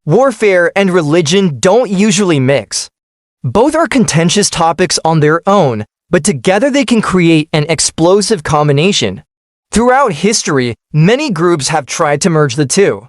warfare and religion don't usually mix. Both are contentious topics on their own, but together they can create an explosive combination. Throughout history, many groups have tried to merge the two.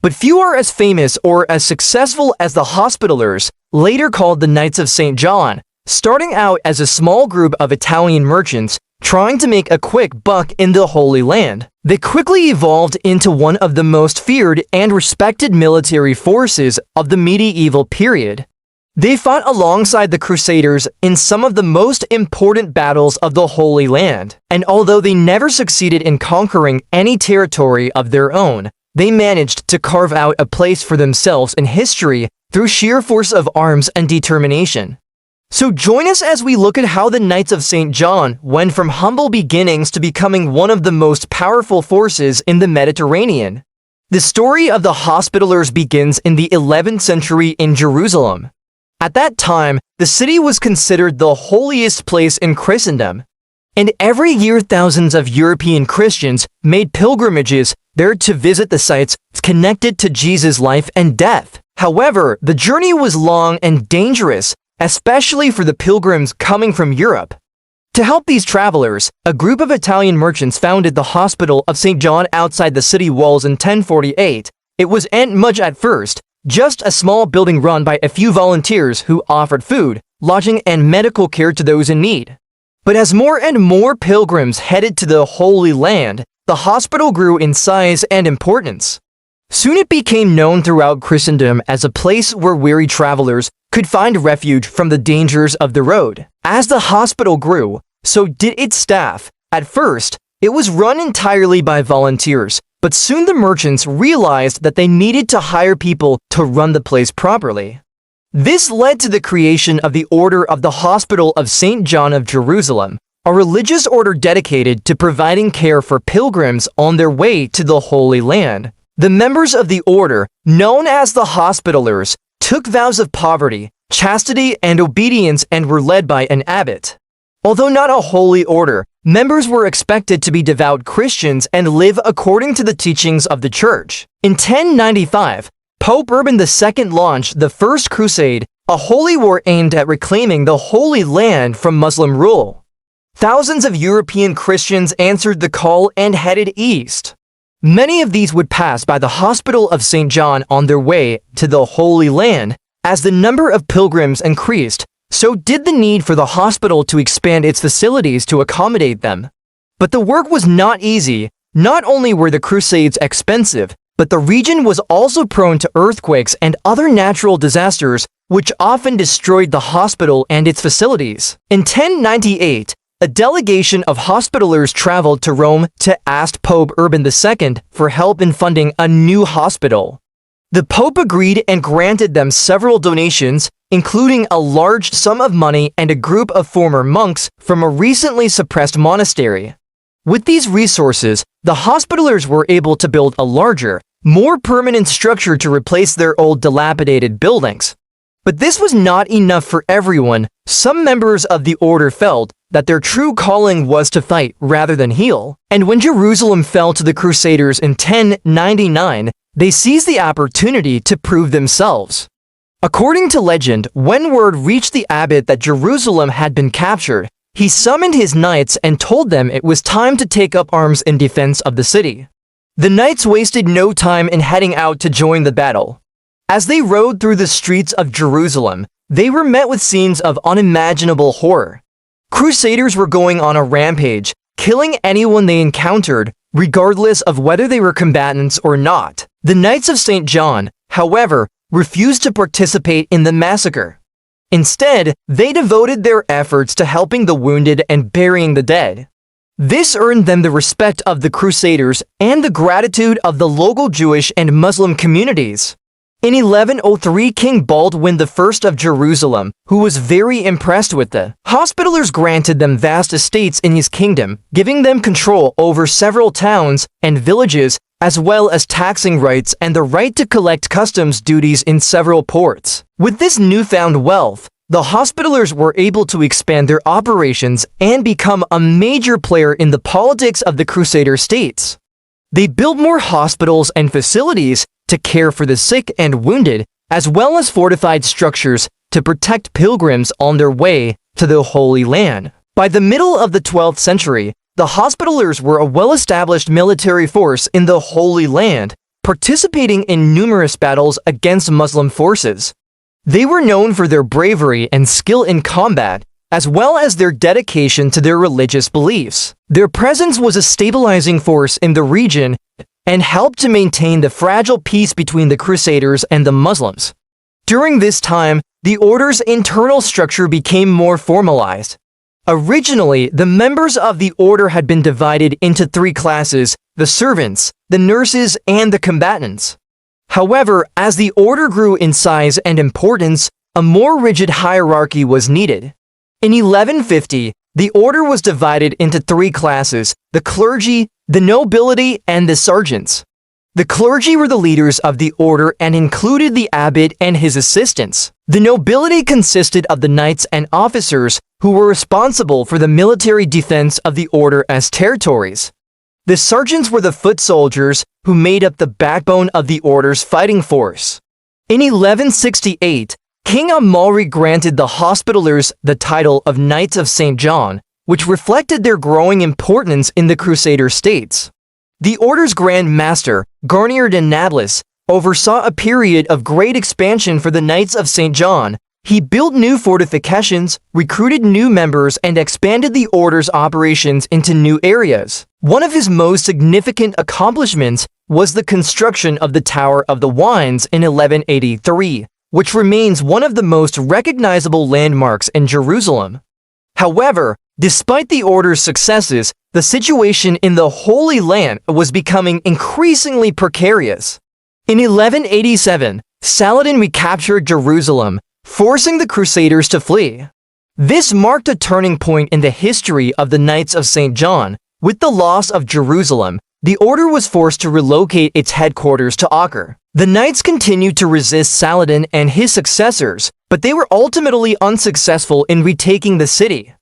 But few are as famous or as successful as the Hospitallers, later called the Knights of St. John, starting out as a small group of Italian merchants trying to make a quick buck in the Holy Land. They quickly evolved into one of the most feared and respected military forces of the medieval period. They fought alongside the Crusaders in some of the most important battles of the Holy Land, and although they never succeeded in conquering any territory of their own, they managed to carve out a place for themselves in history through sheer force of arms and determination. So join us as we look at how the Knights of St. John went from humble beginnings to becoming one of the most powerful forces in the Mediterranean. The story of the Hospitallers begins in the 11th century in Jerusalem. At that time, the city was considered the holiest place in Christendom, and every year thousands of European Christians made pilgrimages there to visit the sites connected to Jesus' life and death. However, the journey was long and dangerous, especially for the pilgrims coming from Europe. To help these travelers, a group of Italian merchants founded the Hospital of St. John outside the city walls in 1048. It wasn't much at first, just a small building run by a few volunteers who offered food, lodging, and medical care to those in need. But as more and more pilgrims headed to the Holy Land, the hospital grew in size and importance. Soon it became known throughout Christendom as a place where weary travelers could find refuge from the dangers of the road. As the hospital grew, so did its staff. At first, it was run entirely by volunteers, but soon the merchants realized that they needed to hire people to run the place properly. This led to the creation of the Order of the Hospital of St. John of Jerusalem, a religious order dedicated to providing care for pilgrims on their way to the Holy Land. The members of the order, known as the Hospitallers, took vows of poverty, chastity, and obedience and were led by an abbot. Although not a holy order, members were expected to be devout Christians and live according to the teachings of the Church. In 1095, Pope Urban II launched the First Crusade, a holy war aimed at reclaiming the Holy Land from Muslim rule. Thousands of European Christians answered the call and headed east. Many of these would pass by the Hospital of St. John on their way to the Holy Land. As the number of pilgrims increased, so did the need for the hospital to expand its facilities to accommodate them. But the work was not easy. Not only were the Crusades expensive, but the region was also prone to earthquakes and other natural disasters, which often destroyed the hospital and its facilities. In 1098, a delegation of Hospitallers traveled to Rome to ask Pope Urban II for help in funding a new hospital. The Pope agreed and granted them several donations, including a large sum of money and a group of former monks from a recently suppressed monastery. With these resources, the Hospitallers were able to build a larger, more permanent structure to replace their old dilapidated buildings. But this was not enough for everyone. Some members of the order felt that their true calling was to fight rather than heal. And when Jerusalem fell to the Crusaders in 1099, they seized the opportunity to prove themselves. According to legend, when word reached the abbot that Jerusalem had been captured, he summoned his knights and told them it was time to take up arms in defense of the city. The knights wasted no time in heading out to join the battle. As they rode through the streets of Jerusalem, they were met with scenes of unimaginable horror. Crusaders were going on a rampage, killing anyone they encountered, regardless of whether they were combatants or not. The Knights of St. John, however, refused to participate in the massacre. Instead, they devoted their efforts to helping the wounded and burying the dead. This earned them the respect of the Crusaders and the gratitude of the local Jewish and Muslim communities. In 1103, King Baldwin I of Jerusalem, who was very impressed with the Hospitallers, granted them vast estates in his kingdom, giving them control over several towns and villages, as well as taxing rights and the right to collect customs duties in several ports. With this newfound wealth, the Hospitallers were able to expand their operations and become a major player in the politics of the Crusader states. They built more hospitals and facilities to care for the sick and wounded, as well as fortified structures to protect pilgrims on their way to the Holy Land. By the middle of the 12th century, the Hospitallers were a well-established military force in the Holy Land, participating in numerous battles against Muslim forces. They were known for their bravery and skill in combat, as well as their dedication to their religious beliefs. Their presence was a stabilizing force in the region and helped to maintain the fragile peace between the Crusaders and the Muslims. During this time, the order's internal structure became more formalized. Originally, the members of the order had been divided into three classes: the servants, the nurses, and the combatants. However, as the order grew in size and importance, a more rigid hierarchy was needed. In 1150, the order was divided into three classes: the clergy, the nobility, and the sergeants. The clergy were the leaders of the order and included the abbot and his assistants. The nobility consisted of the knights and officers who were responsible for the military defense of the order as territories. The sergeants were the foot soldiers who made up the backbone of the order's fighting force. In 1168, King Amalric granted the Hospitallers the title of Knights of St. John, which reflected their growing importance in the Crusader states. The order's Grand Master, Garnier de Nablus, oversaw a period of great expansion for the Knights of St. John. He built new fortifications, recruited new members, and expanded the order's operations into new areas. One of his most significant accomplishments was the construction of the Tower of the Wines in 1183, which remains one of the most recognizable landmarks in Jerusalem. However, despite the order's successes, the situation in the Holy Land was becoming increasingly precarious. In 1187, Saladin recaptured Jerusalem, forcing the Crusaders to flee. This marked a turning point in the history of the Knights of St. John. With the loss of Jerusalem, the order was forced to relocate its headquarters to Acre. The Knights continued to resist Saladin and his successors, but they were ultimately unsuccessful in retaking the city.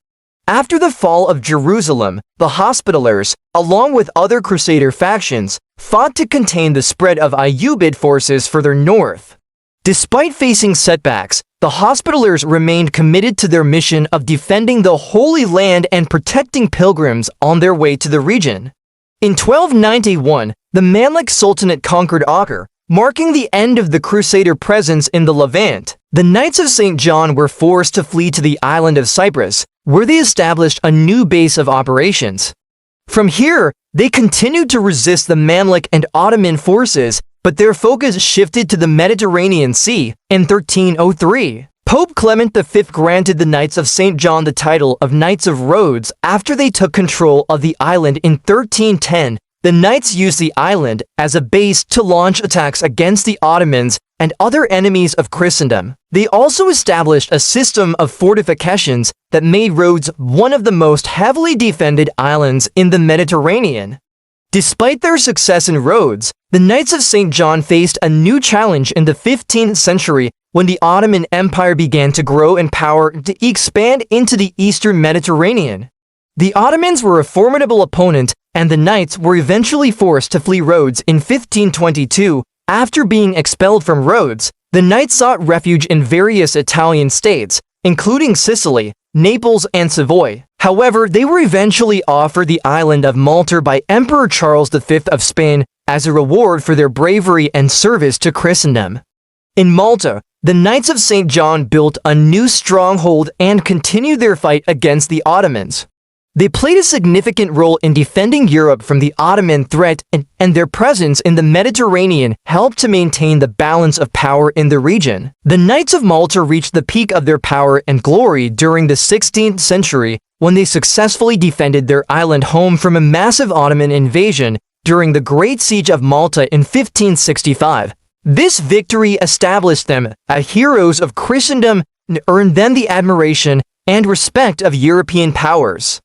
After the fall of Jerusalem, the Hospitallers, along with other Crusader factions, fought to contain the spread of Ayyubid forces further north. Despite facing setbacks, the Hospitallers remained committed to their mission of defending the Holy Land and protecting pilgrims on their way to the region. In 1291, the Mamluk Sultanate conquered Acre, marking the end of the Crusader presence in the Levant. The Knights of St. John were forced to flee to the island of Cyprus, where they established a new base of operations. From here, they continued to resist the Mamluk and Ottoman forces, but their focus shifted to the Mediterranean Sea in 1303. Pope Clement V granted the Knights of St. John the title of Knights of Rhodes after they took control of the island in 1310. The Knights used the island as a base to launch attacks against the Ottomans and other enemies of Christendom. They also established a system of fortifications that made Rhodes one of the most heavily defended islands in the Mediterranean. Despite their success in Rhodes, the Knights of St. John faced a new challenge in the 15th century when the Ottoman Empire began to grow in power and to expand into the eastern Mediterranean. The Ottomans were a formidable opponent, and the Knights were eventually forced to flee Rhodes in 1522. After being expelled from Rhodes, the Knights sought refuge in various Italian states, including Sicily, Naples, and Savoy. However, they were eventually offered the island of Malta by Emperor Charles V of Spain as a reward for their bravery and service to Christendom. In Malta, the Knights of St. John built a new stronghold and continued their fight against the Ottomans. They played a significant role in defending Europe from the Ottoman threat, and their presence in the Mediterranean helped to maintain the balance of power in the region. The Knights of Malta reached the peak of their power and glory during the 16th century when they successfully defended their island home from a massive Ottoman invasion during the Great Siege of Malta in 1565. This victory established them as heroes of Christendom and earned them the admiration and respect of European powers.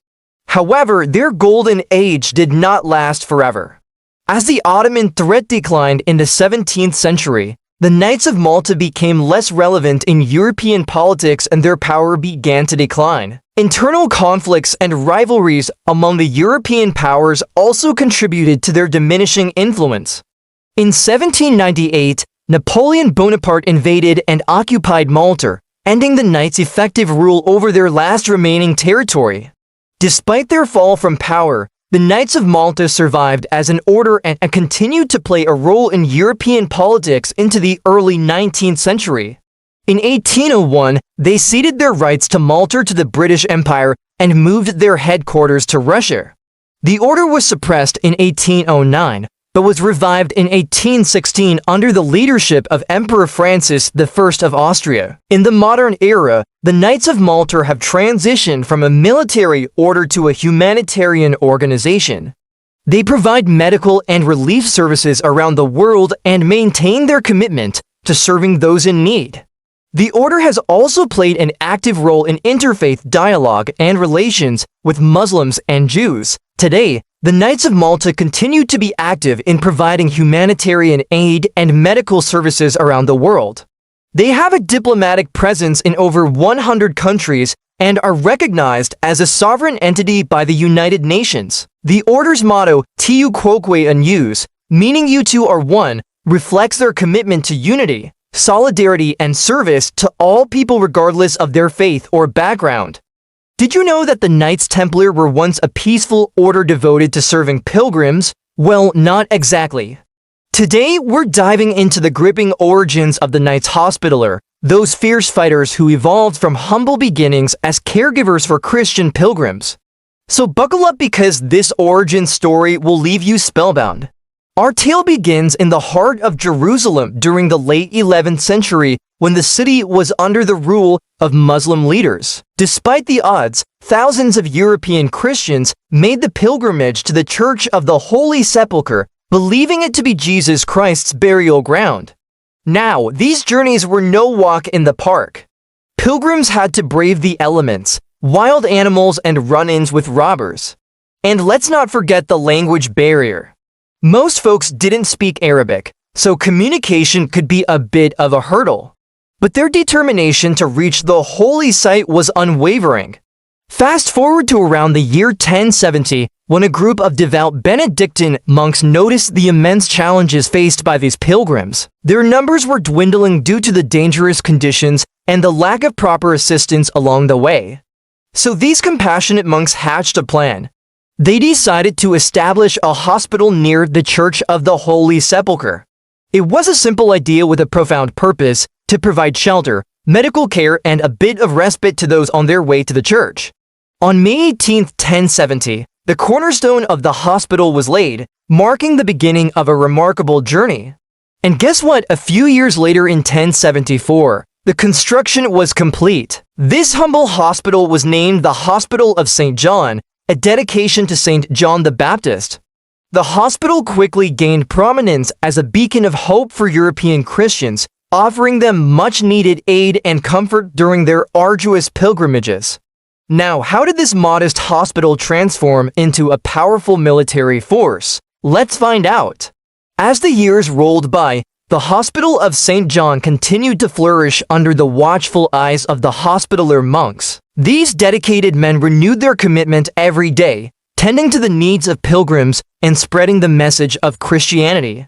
However, their golden age did not last forever. As the Ottoman threat declined in the 17th century, the Knights of Malta became less relevant in European politics and their power began to decline. Internal conflicts and rivalries among the European powers also contributed to their diminishing influence. In 1798, Napoleon Bonaparte invaded and occupied Malta, ending the Knights' effective rule over their last remaining territory. Despite their fall from power, the Knights of Malta survived as an order and continued to play a role in European politics into the early 19th century. In 1801, they ceded their rights to Malta to the British Empire and moved their headquarters to Russia. The order was suppressed in 1809, but was revived in 1816 under the leadership of Emperor Francis I of Austria. In the modern era, the Knights of Malta have transitioned from a military order to a humanitarian organization. They provide medical and relief services around the world and maintain their commitment to serving those in need. The order has also played an active role in interfaith dialogue and relations with Muslims and Jews. Today, the Knights of Malta continue to be active in providing humanitarian aid and medical services around the world. They have a diplomatic presence in over 100 countries and are recognized as a sovereign entity by the United Nations. The order's motto, Tu quoque unus, meaning you two are one, reflects their commitment to unity, solidarity, and service to all people regardless of their faith or background. Did you know that the Knights Templar were once a peaceful order devoted to serving pilgrims? Well, not exactly. Today, we're diving into the gripping origins of the Knights Hospitaller, those fierce fighters who evolved from humble beginnings as caregivers for Christian pilgrims. So buckle up because this origin story will leave you spellbound. Our tale begins in the heart of Jerusalem during the late 11th century when the city was under the rule of Muslim leaders. Despite the odds, thousands of European Christians made the pilgrimage to the Church of the Holy Sepulchre, believing it to be Jesus Christ's burial ground. Now, these journeys were no walk in the park. Pilgrims had to brave the elements, wild animals, and run-ins with robbers. And let's not forget the language barrier. Most folks didn't speak Arabic, so communication could be a bit of a hurdle. But their determination to reach the holy site was unwavering. Fast forward to around the year 1070, when a group of devout Benedictine monks noticed the immense challenges faced by these pilgrims. Their numbers were dwindling due to the dangerous conditions and the lack of proper assistance along the way. So these compassionate monks hatched a plan. They decided to establish a hospital near the Church of the Holy Sepulchre. It was a simple idea with a profound purpose: to provide shelter, medical care, and a bit of respite to those on their way to the church. On May 18, 1070, the cornerstone of the hospital was laid, marking the beginning of a remarkable journey. And guess what? A few years later in 1074, the construction was complete. This humble hospital was named the Hospital of St. John, a dedication to St. John the Baptist. The hospital quickly gained prominence as a beacon of hope for European Christians, offering them much-needed aid and comfort during their arduous pilgrimages. Now, how did this modest hospital transform into a powerful military force? Let's find out. As the years rolled by, the Hospital of St. John continued to flourish under the watchful eyes of the Hospitaller monks. These dedicated men renewed their commitment every day, tending to the needs of pilgrims and spreading the message of Christianity.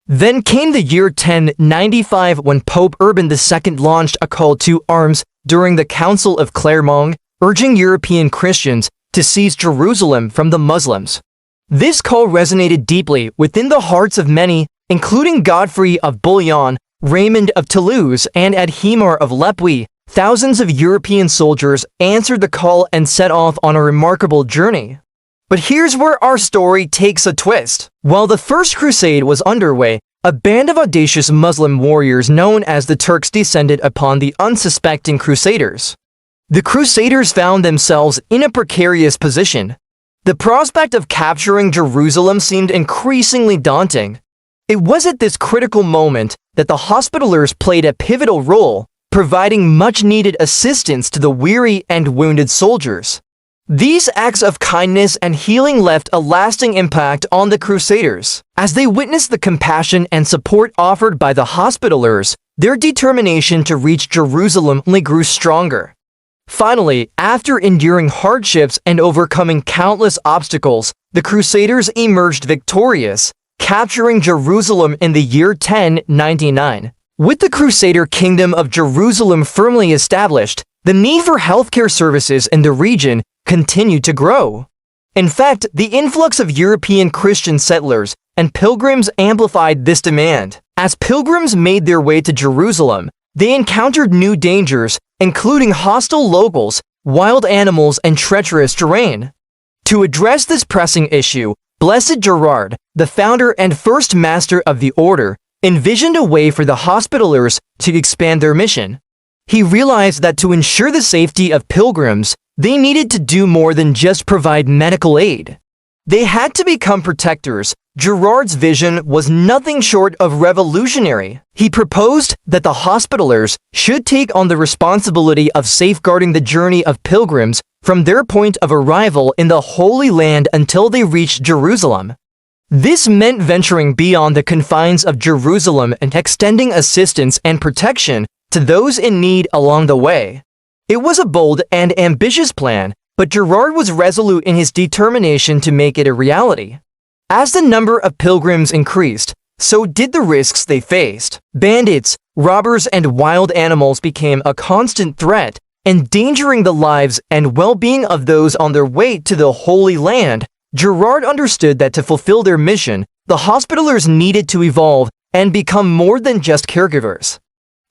Then came the year 1095 when Pope Urban II launched a call to arms during the Council of Clermont, urging European Christians to seize Jerusalem from the Muslims. This call resonated deeply within the hearts of many, including Godfrey of Bouillon, Raymond of Toulouse, and Adhemar of Lepuy. Thousands of European soldiers answered the call and set off on a remarkable journey. But here's where our story takes a twist. While the First Crusade was underway, a band of audacious Muslim warriors known as the Turks descended upon the unsuspecting Crusaders. The Crusaders found themselves in a precarious position. The prospect of capturing Jerusalem seemed increasingly daunting. It was at this critical moment that the Hospitallers played a pivotal role, providing much-needed assistance to the weary and wounded soldiers. These acts of kindness and healing left a lasting impact on the Crusaders. As they witnessed the compassion and support offered by the Hospitallers, their determination to reach Jerusalem only grew stronger. Finally, after enduring hardships and overcoming countless obstacles, the Crusaders emerged victorious, capturing Jerusalem in the year 1099. With the Crusader kingdom of Jerusalem firmly established, the need for healthcare services in the region continued to grow. In fact, the influx of European Christian settlers and pilgrims amplified this demand. As pilgrims made their way to Jerusalem, they encountered new dangers, including hostile locals, wild animals, and treacherous terrain. To address this pressing issue, Blessed Gerard, the founder and first master of the order, envisioned a way for the Hospitallers to expand their mission. He realized that to ensure the safety of pilgrims, they needed to do more than just provide medical aid. They had to become protectors. Gerard's vision was nothing short of revolutionary. He proposed that the Hospitallers should take on the responsibility of safeguarding the journey of pilgrims from their point of arrival in the Holy Land until they reached Jerusalem. This meant venturing beyond the confines of Jerusalem and extending assistance and protection to those in need along the way. It was a bold and ambitious plan, but Gerard was resolute in his determination to make it a reality. As the number of pilgrims increased, so did the risks they faced. Bandits, robbers, and wild animals became a constant threat, endangering the lives and well-being of those on their way to the Holy Land. Gerard understood that to fulfill their mission, the Hospitallers needed to evolve and become more than just caregivers.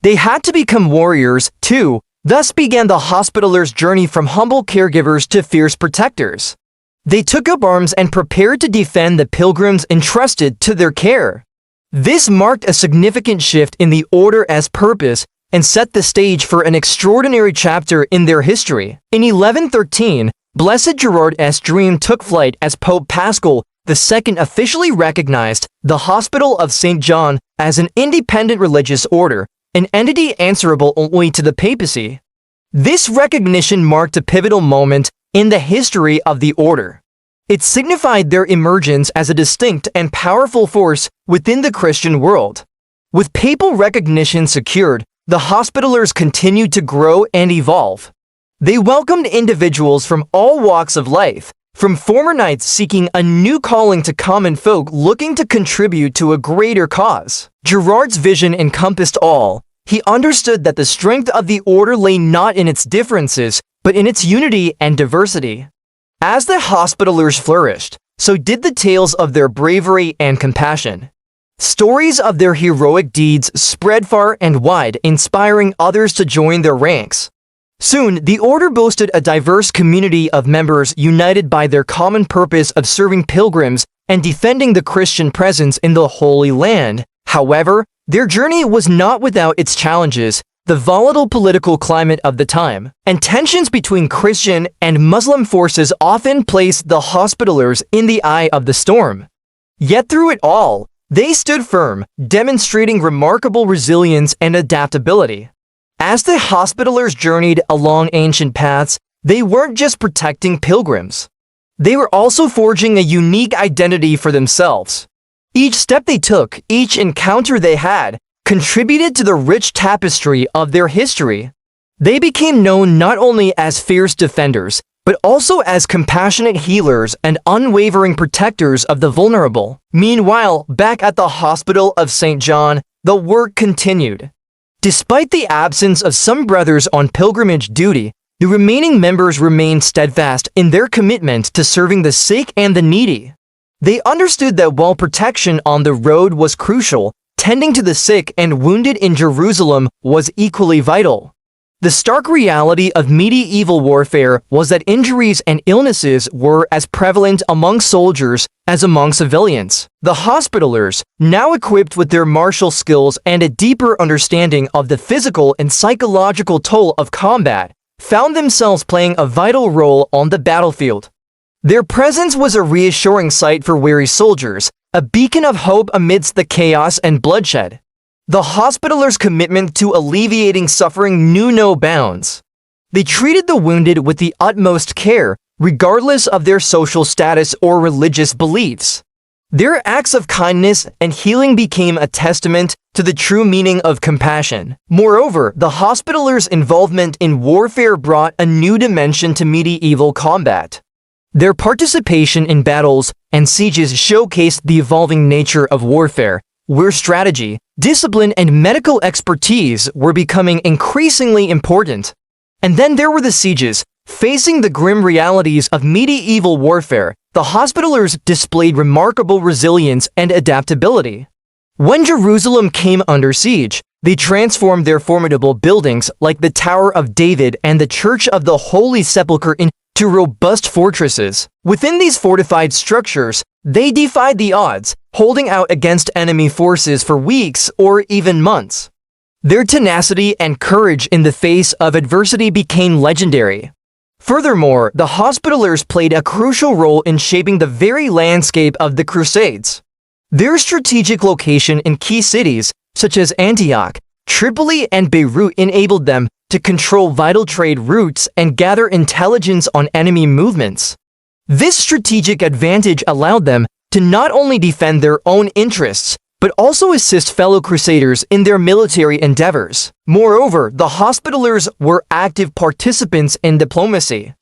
They had to become warriors, too. Thus began the Hospitallers' journey from humble caregivers to fierce protectors. They took up arms and prepared to defend the pilgrims entrusted to their care. This marked a significant shift in the order's purpose and set the stage for an extraordinary chapter in their history. In 1113, Blessed Gerard's dream took flight as Pope Paschal II officially recognized the Hospital of St. John as an independent religious order, an entity answerable only to the papacy. This recognition marked a pivotal moment in the history of the order. It signified their emergence as a distinct and powerful force within the Christian world. With papal recognition secured, the Hospitallers continued to grow and evolve. They welcomed individuals from all walks of life, from former knights seeking a new calling to common folk looking to contribute to a greater cause. Gerard's vision encompassed all. He understood that the strength of the order lay not in its differences, but in its unity and diversity. As the Hospitallers flourished, so did the tales of their bravery and compassion. Stories of their heroic deeds spread far and wide, inspiring others to join their ranks. Soon, the order boasted a diverse community of members united by their common purpose of serving pilgrims and defending the Christian presence in the Holy Land. However, their journey was not without its challenges. The volatile political climate of the time and tensions between Christian and Muslim forces often placed the Hospitallers in the eye of the storm. Yet through it all, they stood firm, demonstrating remarkable resilience and adaptability. As the Hospitallers journeyed along ancient paths, they weren't just protecting pilgrims. They were also forging a unique identity for themselves. Each step they took, each encounter they had, contributed to the rich tapestry of their history. They became known not only as fierce defenders, but also as compassionate healers and unwavering protectors of the vulnerable. Meanwhile, back at the Hospital of St. John, the work continued. Despite the absence of some brothers on pilgrimage duty, the remaining members remained steadfast in their commitment to serving the sick and the needy. They understood that while protection on the road was crucial, tending to the sick and wounded in Jerusalem was equally vital. The stark reality of medieval warfare was that injuries and illnesses were as prevalent among soldiers as among civilians. The Hospitallers, now equipped with their martial skills and a deeper understanding of the physical and psychological toll of combat, found themselves playing a vital role on the battlefield. Their presence was a reassuring sight for weary soldiers, a beacon of hope amidst the chaos and bloodshed. The Hospitallers' commitment to alleviating suffering knew no bounds. They treated the wounded with the utmost care, regardless of their social status or religious beliefs. Their acts of kindness and healing became a testament to the true meaning of compassion. Moreover, the Hospitallers' involvement in warfare brought a new dimension to medieval combat. Their participation in battles and sieges showcased the evolving nature of warfare, where strategy, discipline, and medical expertise were becoming increasingly important. And then there were the sieges. Facing the grim realities of medieval warfare, the Hospitallers displayed remarkable resilience and adaptability. When Jerusalem came under siege, they transformed their formidable buildings like the Tower of David and the Church of the Holy Sepulchre into robust fortresses. Within these fortified structures, they defied the odds, holding out against enemy forces for weeks or even months. Their tenacity and courage in the face of adversity became legendary. Furthermore, the Hospitallers played a crucial role in shaping the very landscape of the Crusades. Their strategic location in key cities, such as Antioch, Tripoli, and Beirut, enabled them to control vital trade routes and gather intelligence on enemy movements. This strategic advantage allowed them to not only defend their own interests, but also assist fellow Crusaders in their military endeavors. Moreover, the Hospitallers were active participants in diplomacy.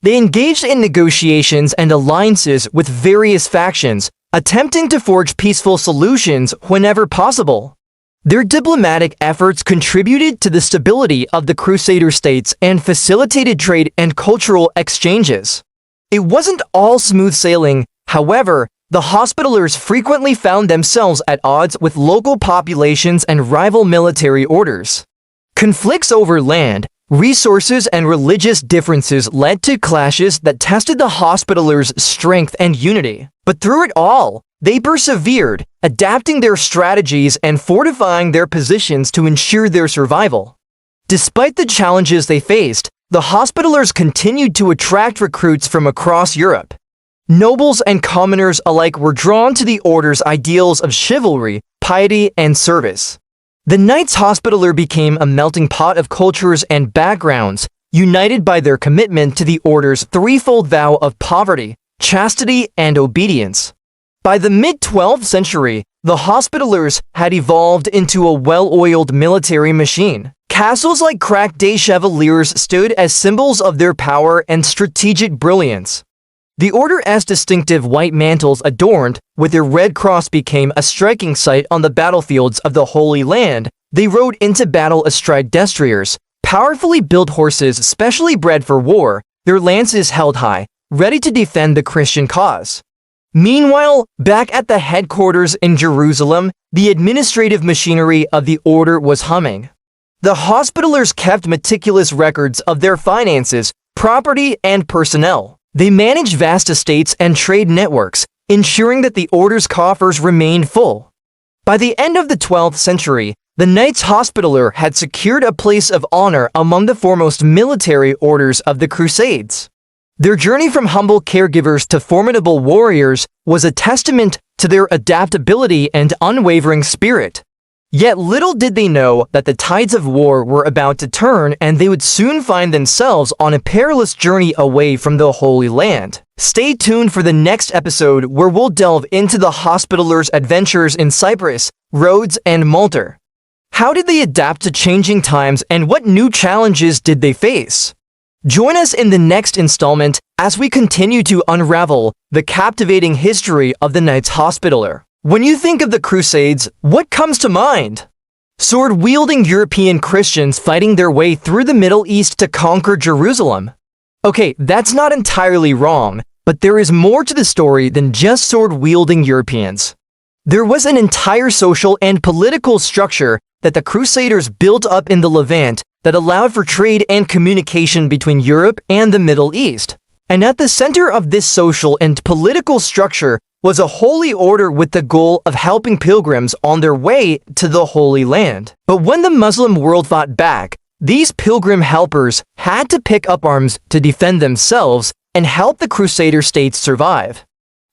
They engaged in negotiations and alliances with various factions, attempting to forge peaceful solutions whenever possible. Their diplomatic efforts contributed to the stability of the Crusader states and facilitated trade and cultural exchanges. It wasn't all smooth sailing, however. The Hospitallers frequently found themselves at odds with local populations and rival military orders. Conflicts over land, resources, and religious differences led to clashes that tested the Hospitallers' strength and unity. But through it all, they persevered, adapting their strategies and fortifying their positions to ensure their survival. Despite the challenges they faced, the Hospitallers continued to attract recruits from across Europe. Nobles and commoners alike were drawn to the order's ideals of chivalry, piety, and service. The Knights Hospitaller became a melting pot of cultures and backgrounds, united by their commitment to the order's threefold vow of poverty, chastity, and obedience. By the mid-12th century, the Hospitallers had evolved into a well-oiled military machine. Castles like cracked des Chevaliers stood as symbols of their power and strategic brilliance. The Order's distinctive white mantles adorned with their red cross became a striking sight on the battlefields of the Holy Land. They rode into battle astride destriers, powerfully built horses specially bred for war, their lances held high, ready to defend the Christian cause. Meanwhile, back at the headquarters in Jerusalem, the administrative machinery of the order was humming. The Hospitallers kept meticulous records of their finances, property, and personnel. They managed vast estates and trade networks, ensuring that the order's coffers remained full. By the end of the 12th century, the Knights Hospitaller had secured a place of honor among the foremost military orders of the Crusades. Their journey from humble caregivers to formidable warriors was a testament to their adaptability and unwavering spirit. Yet little did they know that the tides of war were about to turn and they would soon find themselves on a perilous journey away from the Holy Land. Stay tuned for the next episode where we'll delve into the Hospitallers' adventures in Cyprus, Rhodes, and Malta. How did they adapt to changing times and what new challenges did they face? Join us in the next installment as we continue to unravel the captivating history of the Knights Hospitaller. When you think of the Crusades, what comes to mind? Sword-wielding European Christians fighting their way through the Middle East to conquer Jerusalem. Okay, that's not entirely wrong, but there is more to the story than just sword-wielding Europeans. There was an entire social and political structure that the Crusaders built up in the Levant that allowed for trade and communication between Europe and the Middle East. And at the center of this social and political structure was a holy order with the goal of helping pilgrims on their way to the Holy Land. But when the Muslim world fought back, these pilgrim helpers had to pick up arms to defend themselves and help the Crusader states survive.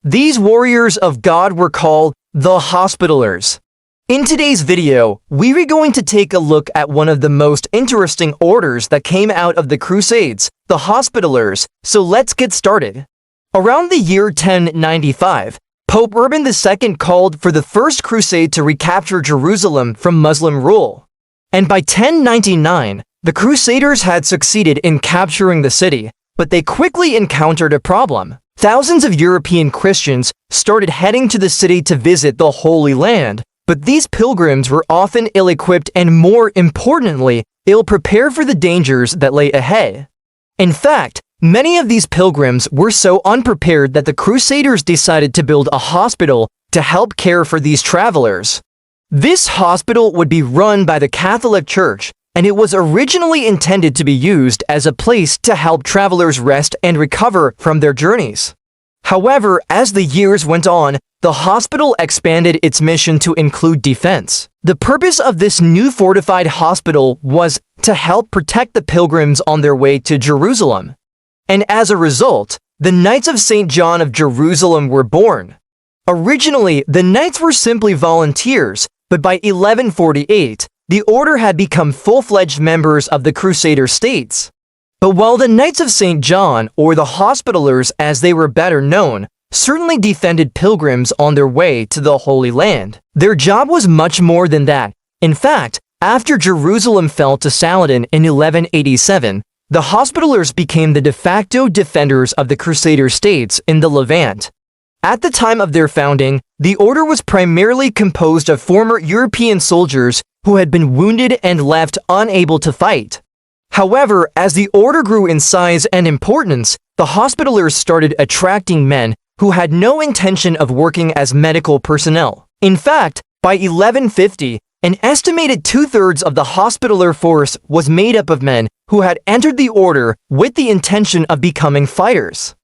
These warriors of God were called the Hospitallers. In today's video, we are going to take a look at one of the most interesting orders that came out of the Crusades, the Hospitallers, so let's get started. Around the year 1095, Pope Urban II called for the First Crusade to recapture Jerusalem from Muslim rule. And by 1099, the Crusaders had succeeded in capturing the city, but they quickly encountered a problem. Thousands of European Christians started heading to the city to visit the Holy Land, but these pilgrims were often ill-equipped and, more importantly, ill-prepared for the dangers that lay ahead. In fact, many of these pilgrims were so unprepared that the Crusaders decided to build a hospital to help care for these travelers. This hospital would be run by the Catholic Church, and it was originally intended to be used as a place to help travelers rest and recover from their journeys. However, as the years went on, the hospital expanded its mission to include defense. The purpose of this new fortified hospital was to help protect the pilgrims on their way to Jerusalem. And as a result, the Knights of St. John of Jerusalem were born. Originally, the Knights were simply volunteers, but by 1148, the order had become full-fledged members of the Crusader states. But while the Knights of St. John, or the Hospitallers as they were better known, certainly defended pilgrims on their way to the Holy Land, their job was much more than that. In fact, after Jerusalem fell to Saladin in 1187, the Hospitallers became the de facto defenders of the Crusader states in the Levant. At the time of their founding, the order was primarily composed of former European soldiers who had been wounded and left unable to fight. However, as the order grew in size and importance, the Hospitallers started attracting men who had no intention of working as medical personnel. In fact, by 1150, an estimated two-thirds of the Hospitaller force was made up of men who had entered the order with the intention of becoming fighters.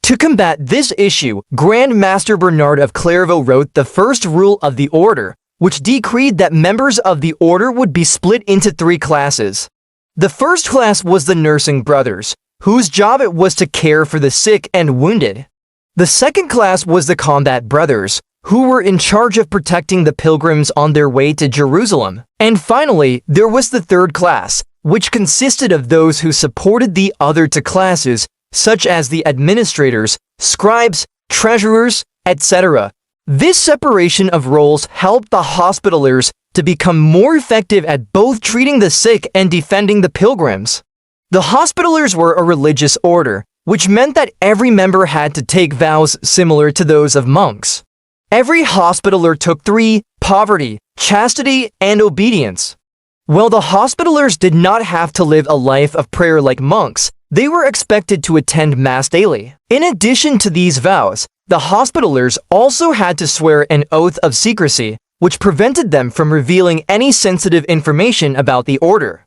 To combat this issue, Grand Master Bernard of Clairvaux wrote the first rule of the order, which decreed that members of the order would be split into three classes. The first class was the nursing brothers, whose job it was to care for the sick and wounded. The second class was the combat brothers, who were in charge of protecting the pilgrims on their way to Jerusalem. And finally, there was the third class, which consisted of those who supported the other two classes, such as the administrators, scribes, treasurers, etc. This separation of roles helped the Hospitallers to become more effective at both treating the sick and defending the pilgrims. The Hospitallers were a religious order, which meant that every member had to take vows similar to those of monks. Every Hospitaller took three: poverty, chastity, and obedience. While the Hospitallers did not have to live a life of prayer like monks, they were expected to attend Mass daily. In addition to these vows, the Hospitallers also had to swear an oath of secrecy, which prevented them from revealing any sensitive information about the order.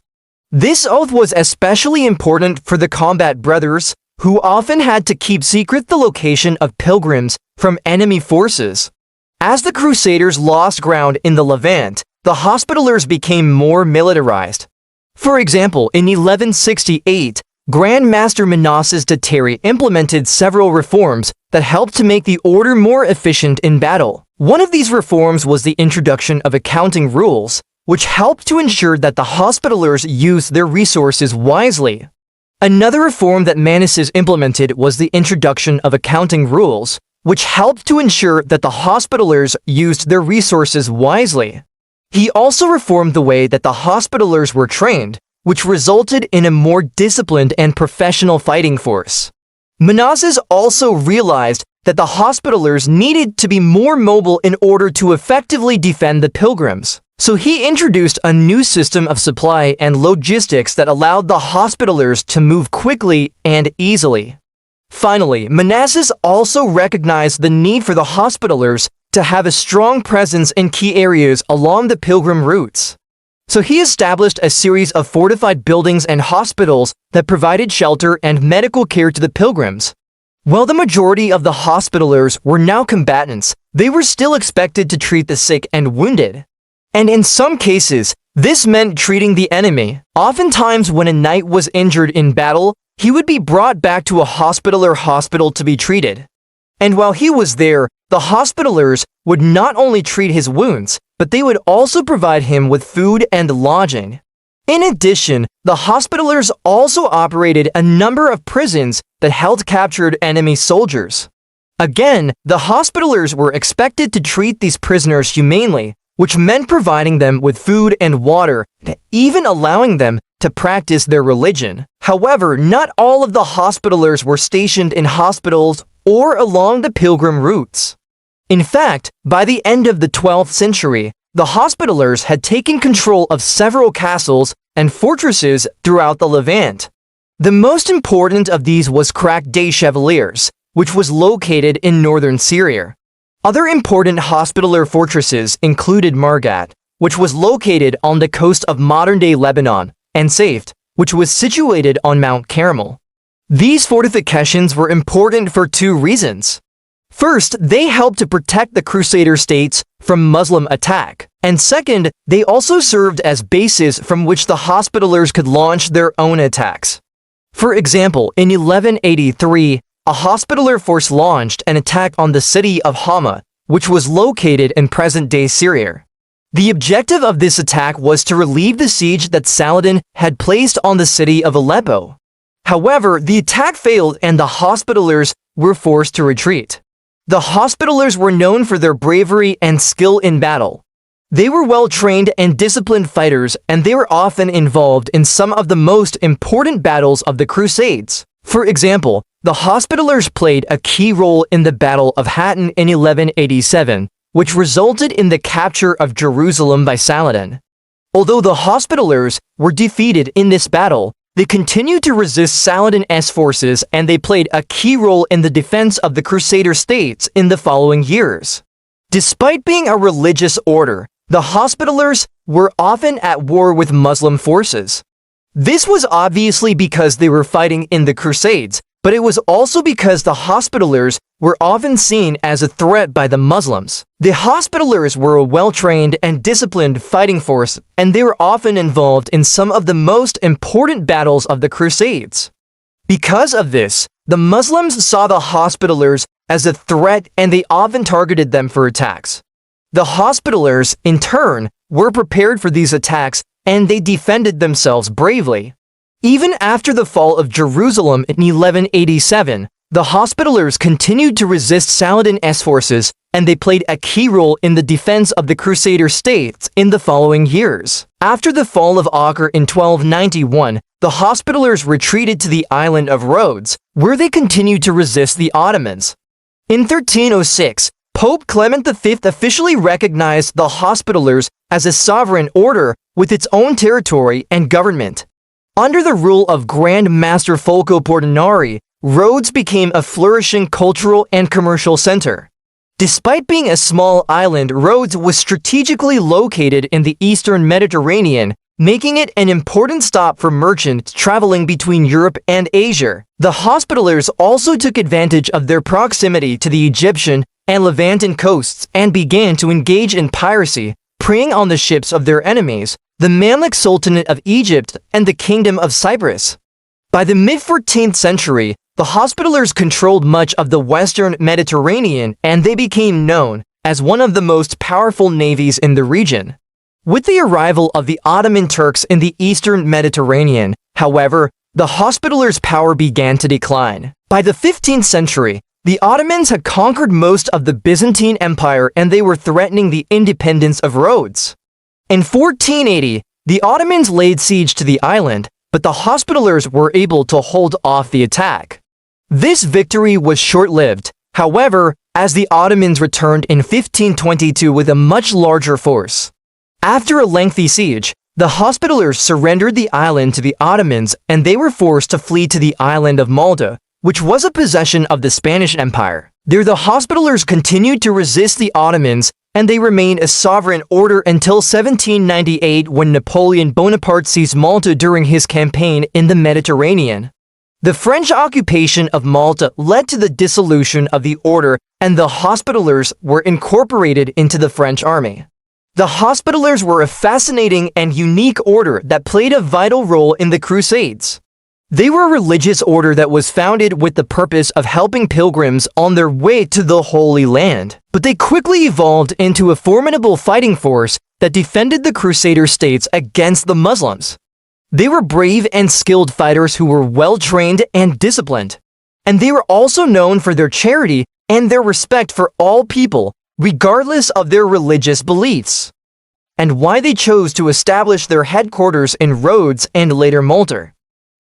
This oath was especially important for the combat brothers, who often had to keep secret the location of pilgrims from enemy forces. As the Crusaders lost ground in the Levant, the Hospitallers became more militarized. For example, in 1168, Grand Master Manasses de Thierry implemented several reforms that helped to make the order more efficient in battle. One of these reforms was the introduction of accounting rules, which helped to ensure that the Hospitallers used their resources wisely. Another reform that Manasses implemented was the introduction of accounting rules, which helped to ensure that the Hospitallers used their resources wisely. He also reformed the way that the Hospitallers were trained, which resulted in a more disciplined and professional fighting force. Manasses also realized that the Hospitallers needed to be more mobile in order to effectively defend the pilgrims. So he introduced a new system of supply and logistics that allowed the Hospitallers to move quickly and easily. Finally, Manasses also recognized the need for the Hospitallers to have a strong presence in key areas along the pilgrim routes. So he established a series of fortified buildings and hospitals that provided shelter and medical care to the pilgrims. While the majority of the Hospitallers were now combatants, they were still expected to treat the sick and wounded. And in some cases, this meant treating the enemy. Oftentimes, when a knight was injured in battle, he would be brought back to a Hospitaller hospital to be treated. And while he was there, the Hospitallers would not only treat his wounds, but they would also provide him with food and lodging. In addition, the Hospitallers also operated a number of prisons that held captured enemy soldiers. Again, the Hospitallers were expected to treat these prisoners humanely, which meant providing them with food and water, and even allowing them to practice their religion. However, not all of the Hospitallers were stationed in hospitals or along the pilgrim routes. In fact, by the end of the 12th century, the Hospitallers had taken control of several castles and fortresses throughout the Levant. The most important of these was Crac des Chevaliers, which was located in northern Syria. Other important Hospitaller fortresses included Margat, which was located on the coast of modern-day Lebanon, and Safed, which was situated on Mount Carmel. These fortifications were important for two reasons. First, they helped to protect the Crusader states from Muslim attack, and second, they also served as bases from which the Hospitallers could launch their own attacks. For example, in 1183, a Hospitaller force launched an attack on the city of Hama, which was located in present-day Syria. The objective of this attack was to relieve the siege that Saladin had placed on the city of Aleppo. However, the attack failed and the Hospitallers were forced to retreat. The Hospitallers were known for their bravery and skill in battle. They were well-trained and disciplined fighters, and they were often involved in some of the most important battles of the Crusades. For example, the Hospitallers played a key role in the Battle of Hattin in 1187, which resulted in the capture of Jerusalem by Saladin. Although the Hospitallers were defeated in this battle, they continued to resist Saladin's forces, and they played a key role in the defense of the Crusader states in the following years. Despite being a religious order, the Hospitallers were often at war with Muslim forces. This was obviously because they were fighting in the Crusades, but it was also because the Hospitallers were often seen as a threat by the Muslims. The Hospitallers were a well-trained and disciplined fighting force, and they were often involved in some of the most important battles of the Crusades. Because of this, the Muslims saw the Hospitallers as a threat, and they often targeted them for attacks. The Hospitallers, in turn, were prepared for these attacks, and they defended themselves bravely. Even after the fall of Jerusalem in 1187, the Hospitallers continued to resist Saladin's forces, and they played a key role in the defense of the Crusader states in the following years. After the fall of Acre in 1291, the Hospitallers retreated to the island of Rhodes, where they continued to resist the Ottomans. In 1306, Pope Clement V officially recognized the Hospitallers as a sovereign order with its own territory and government. Under the rule of Grand Master Folco Portinari, Rhodes became a flourishing cultural and commercial center. Despite being a small island, Rhodes was strategically located in the eastern Mediterranean, making it an important stop for merchants traveling between Europe and Asia. The Hospitallers also took advantage of their proximity to the Egyptian and Levantan coasts and began to engage in piracy, preying on the ships of their enemies, the Mamluk Sultanate of Egypt and the Kingdom of Cyprus. By the mid-14th century, the Hospitallers controlled much of the western Mediterranean, and they became known as one of the most powerful navies in the region. With the arrival of the Ottoman Turks in the eastern Mediterranean, however, the Hospitallers' power began to decline. By the 15th century, the Ottomans had conquered most of the Byzantine Empire, and they were threatening the independence of Rhodes. In 1480, the Ottomans laid siege to the island, but the Hospitallers were able to hold off the attack. This victory was short-lived, however, as the Ottomans returned in 1522 with a much larger force. After a lengthy siege, the Hospitallers surrendered the island to the Ottomans, and they were forced to flee to the island of Malta, which was a possession of the Spanish Empire. There the Hospitallers continued to resist the Ottomans, and they remained a sovereign order until 1798, when Napoleon Bonaparte seized Malta during his campaign in the Mediterranean. The French occupation of Malta led to the dissolution of the order, and the Hospitallers were incorporated into the French army. The Hospitallers were a fascinating and unique order that played a vital role in the Crusades. They were a religious order that was founded with the purpose of helping pilgrims on their way to the Holy Land, but they quickly evolved into a formidable fighting force that defended the Crusader states against the Muslims. They were brave and skilled fighters who were well-trained and disciplined, and they were also known for their charity and their respect for all people, regardless of their religious beliefs, and why they chose to establish their headquarters in Rhodes and later Malta.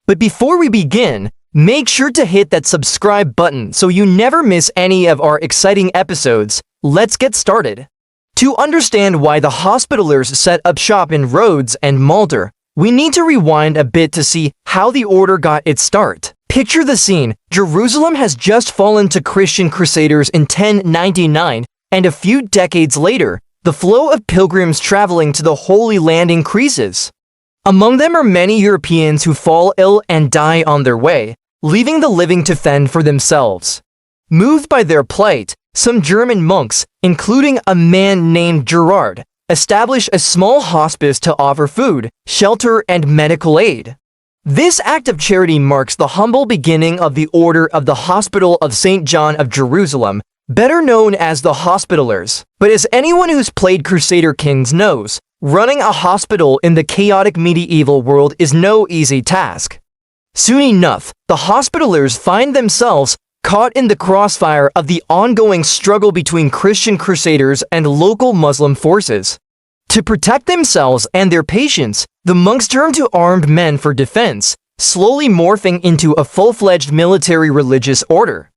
But before we begin, Make sure to hit that subscribe button so you never miss any of our exciting episodes. Let's get started. To understand why the Hospitallers set up shop in Rhodes and Malta, we need to rewind a bit to see how the order got its start. Picture the scene. Jerusalem has just fallen to Christian Crusaders in 1099, and a few decades later, the flow of pilgrims traveling to the Holy Land increases. Among them are many Europeans who fall ill and die on their way, leaving the living to fend for themselves. Moved by their plight, some German monks, including a man named Gerard, establish a small hospice to offer food, shelter, and medical aid. This act of charity marks the humble beginning of the Order of the Hospital of St. John of Jerusalem, better known as the Hospitallers. But as anyone who's played Crusader Kings knows, running a hospital in the chaotic medieval world is no easy task. Soon enough, the Hospitallers find themselves caught in the crossfire of the ongoing struggle between Christian Crusaders and local Muslim forces. To protect themselves and their patients, the monks turn to armed men for defense, slowly morphing into a full-fledged military religious order.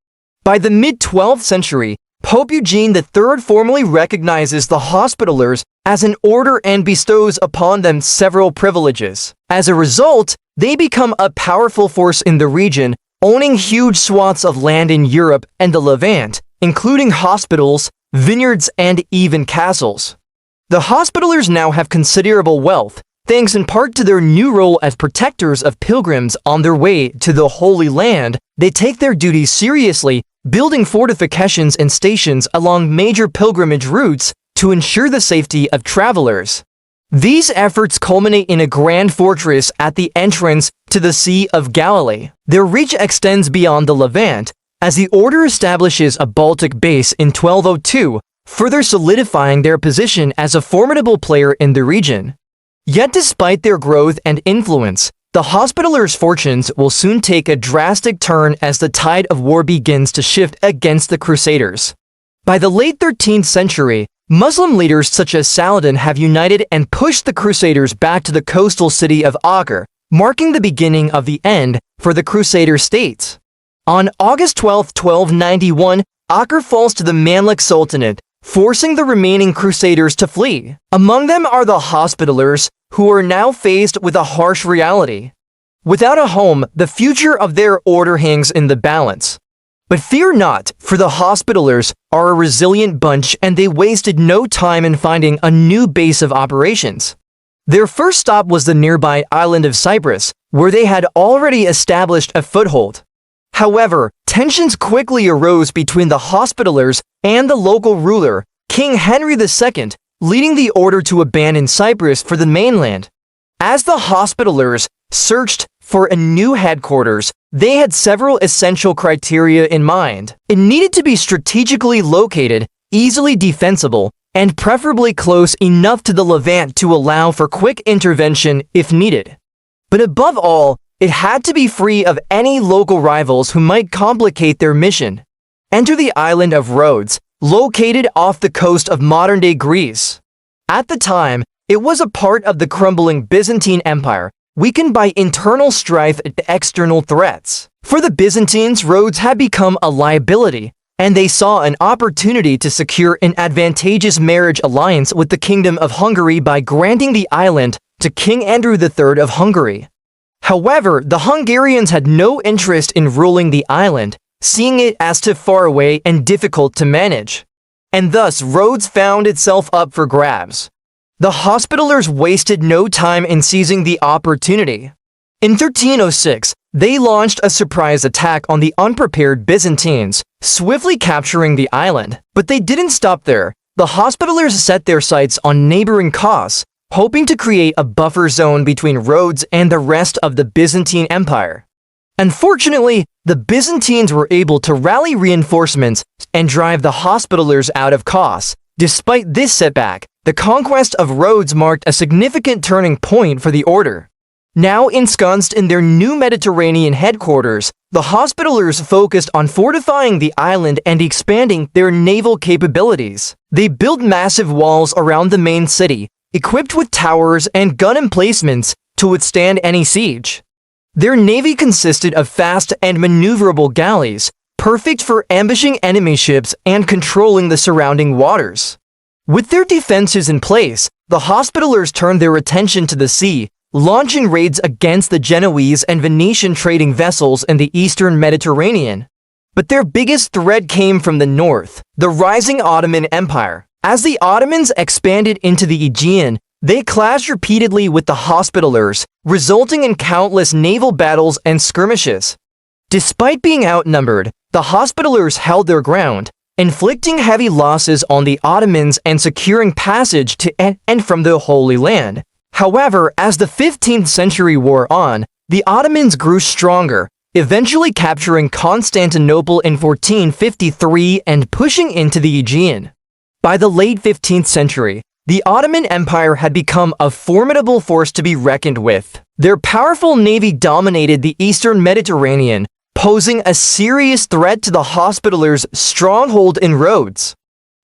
By the mid-12th century, Pope Eugene III formally recognizes the Hospitallers as an order and bestows upon them several privileges. As a result, they become a powerful force in the region, owning huge swaths of land in Europe and the Levant, including hospitals, vineyards, and even castles. The Hospitallers now have considerable wealth, thanks in part to their new role as protectors of pilgrims on their way to the Holy Land. They take their duties seriously, building fortifications and stations along major pilgrimage routes to ensure the safety of travelers. These efforts culminate in a grand fortress at the entrance to the Sea of Galilee. Their reach extends beyond the Levant, as the order establishes a Baltic base in 1202, further solidifying their position as a formidable player in the region. Yet despite their growth and influence, the Hospitallers' fortunes will soon take a drastic turn as the tide of war begins to shift against the Crusaders. By the late 13th century, Muslim leaders such as Saladin have united and pushed the Crusaders back to the coastal city of Acre, marking the beginning of the end for the Crusader states. On August 12, 1291, Acre falls to the Mamluk Sultanate, forcing the remaining Crusaders to flee. Among them are the Hospitallers, who are now faced with a harsh reality. Without a home, the future of their order hangs in the balance. But fear not, for the Hospitallers are a resilient bunch and they wasted no time in finding a new base of operations. Their first stop was the nearby island of Cyprus, where they had already established a foothold. However, tensions quickly arose between the Hospitallers and the local ruler, King Henry II, leading the order to abandon Cyprus for the mainland. As the Hospitallers searched for a new headquarters, they had several essential criteria in mind. It needed to be strategically located, easily defensible, and preferably close enough to the Levant to allow for quick intervention if needed. But above all, it had to be free of any local rivals who might complicate their mission. Enter the island of Rhodes, located off the coast of modern-day Greece. At the time, it was a part of the crumbling Byzantine Empire, weakened by internal strife and external threats. For the Byzantines, Rhodes had become a liability, and they saw an opportunity to secure an advantageous marriage alliance with the Kingdom of Hungary by granting the island to King Andrew III of Hungary. However, the Hungarians had no interest in ruling the island, seeing it as too far away and difficult to manage. And thus, Rhodes found itself up for grabs. The Hospitallers wasted no time in seizing the opportunity. In 1306, they launched a surprise attack on the unprepared Byzantines, swiftly capturing the island. But they didn't stop there. The Hospitallers set their sights on neighboring Kos, hoping to create a buffer zone between Rhodes and the rest of the Byzantine Empire. Unfortunately, the Byzantines were able to rally reinforcements and drive the Hospitallers out of Kos. Despite this setback, the conquest of Rhodes marked a significant turning point for the order. Now ensconced in their new Mediterranean headquarters, the Hospitallers focused on fortifying the island and expanding their naval capabilities. They built massive walls around the main city, equipped with towers and gun emplacements to withstand any siege. Their navy consisted of fast and maneuverable galleys, perfect for ambushing enemy ships and controlling the surrounding waters. With their defenses in place, the Hospitallers turned their attention to the sea, launching raids against the Genoese and Venetian trading vessels in the eastern Mediterranean. But their biggest threat came from the north, the rising Ottoman Empire. As the Ottomans expanded into the Aegean, they clashed repeatedly with the Hospitallers, resulting in countless naval battles and skirmishes. Despite being outnumbered, the Hospitallers held their ground, inflicting heavy losses on the Ottomans and securing passage to and from the Holy Land. However, as the 15th century wore on, the Ottomans grew stronger, eventually capturing Constantinople in 1453 and pushing into the Aegean. By the late 15th century, the Ottoman Empire had become a formidable force to be reckoned with. Their powerful navy dominated the eastern Mediterranean, posing a serious threat to the Hospitallers' stronghold in Rhodes.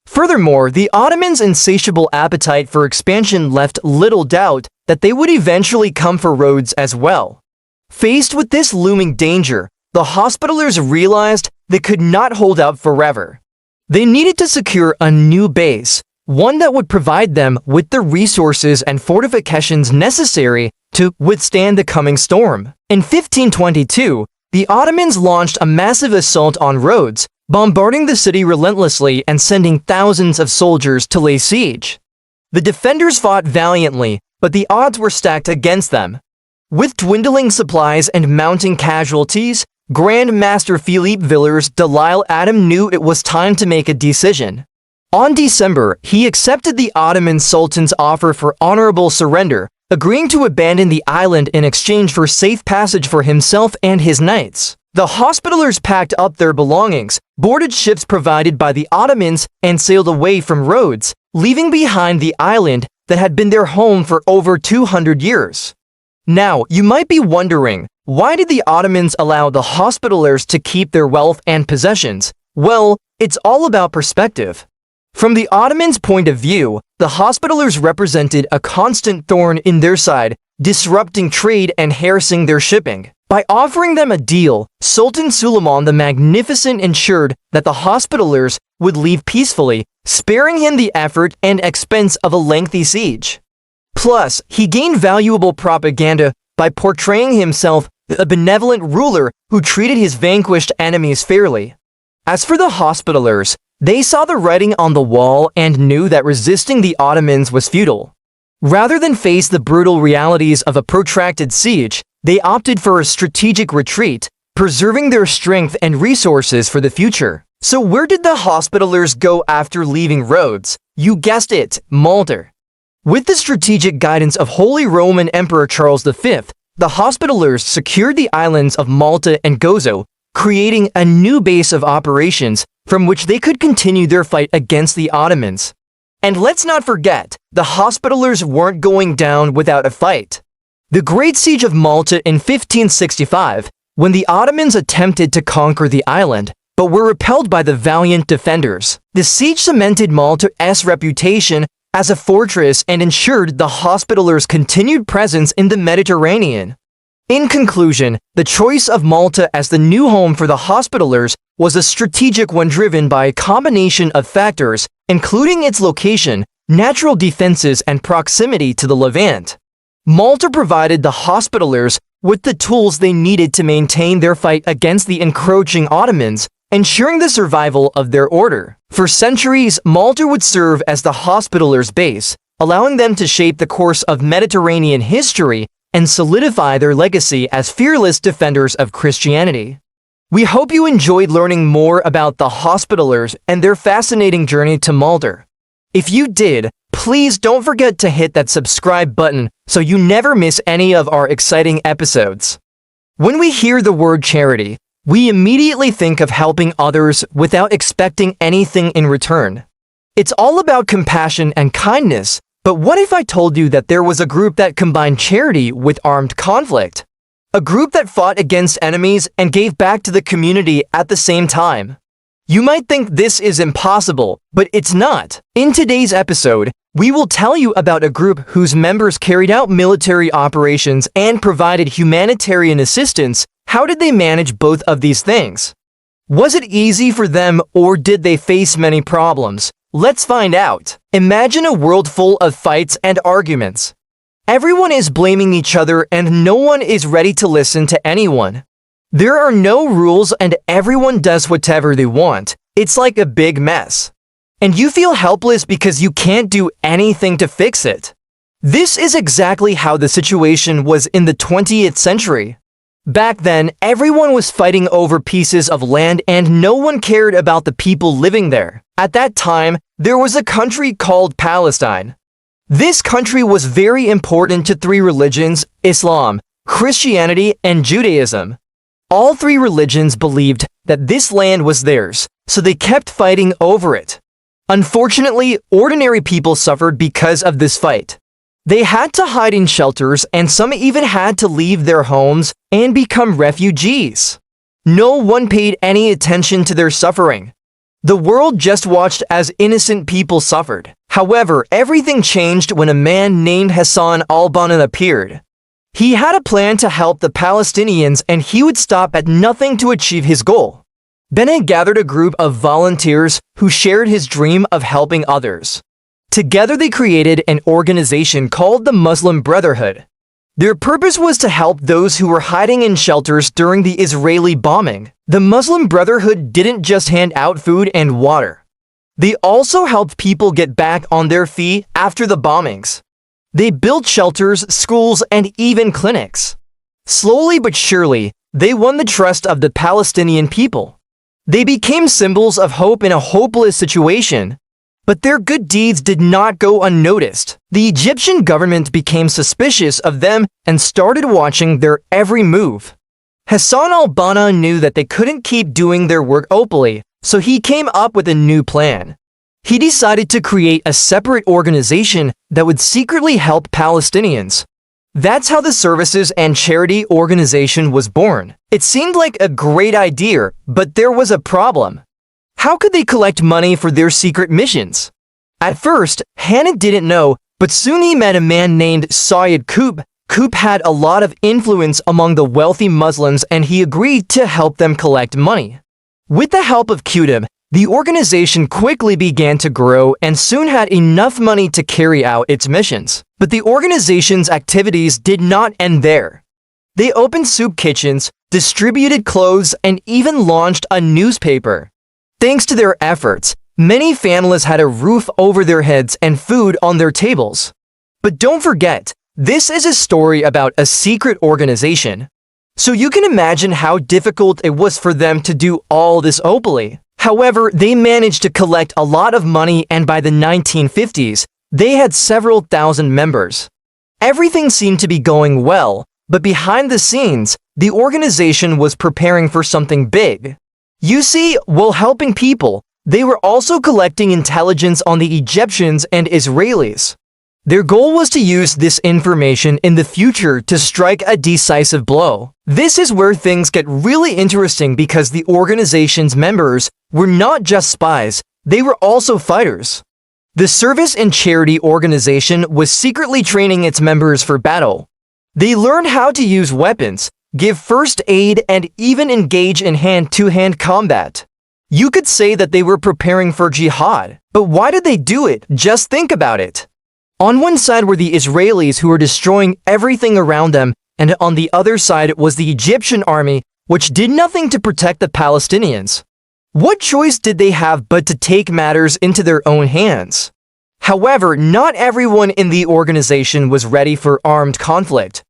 Furthermore, the Ottomans' insatiable appetite for expansion left little doubt that they would eventually come for Rhodes as well. Faced with this looming danger, the Hospitallers realized they could not hold out forever. They needed to secure a new base, one that would provide them with the resources and fortifications necessary to withstand the coming storm. In 1522, the Ottomans launched a massive assault on Rhodes, bombarding the city relentlessly and sending thousands of soldiers to lay siege. The defenders fought valiantly, but the odds were stacked against them. With dwindling supplies and mounting casualties, Grand Master Philippe Villers de L'Isle Adam knew it was time to make a decision. On December, he accepted the Ottoman Sultan's offer for honorable surrender, agreeing to abandon the island in exchange for safe passage for himself and his knights. The Hospitallers packed up their belongings, boarded ships provided by the Ottomans, and sailed away from Rhodes, leaving behind the island that had been their home for over 200 years. Now, you might be wondering, why did the Ottomans allow the Hospitallers to keep their wealth and possessions? Well, it's all about perspective. From the Ottomans' point of view, the Hospitallers represented a constant thorn in their side, disrupting trade and harassing their shipping. By offering them a deal, Sultan Suleiman the Magnificent ensured that the Hospitallers would leave peacefully, sparing him the effort and expense of a lengthy siege. Plus, he gained valuable propaganda by portraying himself as a benevolent ruler who treated his vanquished enemies fairly. As for the Hospitallers, they saw the writing on the wall and knew that resisting the Ottomans was futile. Rather than face the brutal realities of a protracted siege, they opted for a strategic retreat, preserving their strength and resources for the future. So where did the Hospitallers go after leaving Rhodes? You guessed it, Malta. With the strategic guidance of Holy Roman Emperor Charles V, the Hospitallers secured the islands of Malta and Gozo, creating a new base of operations from which they could continue their fight against the Ottomans. And let's not forget, the Hospitallers weren't going down without a fight. The Great Siege of Malta in 1565, when the Ottomans attempted to conquer the island, but were repelled by the valiant defenders. The siege cemented Malta's reputation as a fortress and ensured the Hospitallers' continued presence in the Mediterranean. In conclusion, the choice of Malta as the new home for the Hospitallers was a strategic one driven by a combination of factors, including its location, natural defenses, and proximity to the Levant. Malta provided the Hospitallers with the tools they needed to maintain their fight against the encroaching Ottomans, ensuring the survival of their order. For centuries, Malta would serve as the Hospitallers' base, allowing them to shape the course of Mediterranean history and solidify their legacy as fearless defenders of Christianity. We hope you enjoyed learning more about the Hospitallers and their fascinating journey to Malta. If you did, please don't forget to hit that subscribe button so you never miss any of our exciting episodes. When we hear the word charity, we immediately think of helping others without expecting anything in return. It's all about compassion and kindness, but what if I told you that there was a group that combined charity with armed conflict? A group that fought against enemies and gave back to the community at the same time? You might think this is impossible, but it's not. In today's episode, we will tell you about a group whose members carried out military operations and provided humanitarian assistance. How did they manage both of these things? Was it easy for them, or did they face many problems? Let's find out. Imagine a world full of fights and arguments. Everyone is blaming each other and no one is ready to listen to anyone. There are no rules and everyone does whatever they want. It's like a big mess. And you feel helpless because you can't do anything to fix it. This is exactly how the situation was in the 20th century. Back then, everyone was fighting over pieces of land and no one cared about the people living there. At that time, there was a country called Palestine. This country was very important to three religions: Islam, Christianity, and Judaism. All three religions believed that this land was theirs, so they kept fighting over it. Unfortunately, ordinary people suffered because of this fight. They had to hide in shelters and some even had to leave their homes and become refugees. No one paid any attention to their suffering. The world just watched as innocent people suffered. However, everything changed when a man named Hassan al-Banna appeared. He had a plan to help the Palestinians and he would stop at nothing to achieve his goal. Banna gathered a group of volunteers who shared his dream of helping others. Together they created an organization called the Muslim Brotherhood. Their purpose was to help those who were hiding in shelters during the Israeli bombing. The Muslim Brotherhood didn't just hand out food and water. They also helped people get back on their feet after the bombings. They built shelters, schools, and even clinics. Slowly but surely, they won the trust of the Palestinian people. They became symbols of hope in a hopeless situation. But their good deeds did not go unnoticed. The Egyptian government became suspicious of them and started watching their every move. Hassan al-Banna knew that they couldn't keep doing their work openly, so he came up with a new plan. He decided to create a separate organization that would secretly help Palestinians. That's how the Services and Charity Organization was born. It seemed like a great idea, but there was a problem. How could they collect money for their secret missions? At first, Hattin didn't know, but soon he met a man named Sayyid Qutb. Qutb had a lot of influence among the wealthy Muslims and he agreed to help them collect money. With the help of Qutb, the organization quickly began to grow and soon had enough money to carry out its missions. But the organization's activities did not end there. They opened soup kitchens, distributed clothes, and even launched a newspaper. Thanks to their efforts, many families had a roof over their heads and food on their tables. But don't forget, this is a story about a secret organization. So you can imagine how difficult it was for them to do all this openly. However, they managed to collect a lot of money and by the 1950s, they had several thousand members. Everything seemed to be going well, but behind the scenes, the organization was preparing for something big. You see, while helping people, they were also collecting intelligence on the Egyptians and Israelis. Their goal was to use this information in the future to strike a decisive blow. This is where things get really interesting because the organization's members were not just spies, they were also fighters. The Service and Charity Organization was secretly training its members for battle. They learned how to use weapons, give first aid, and even engage in hand-to-hand combat. You could say that they were preparing for jihad. But why did they do it? Just think about it. On one side were the Israelis who were destroying everything around them, and on the other side was the Egyptian army, which did nothing to protect the Palestinians. What choice did they have but to take matters into their own hands? However, not everyone in the organization was ready for armed conflict.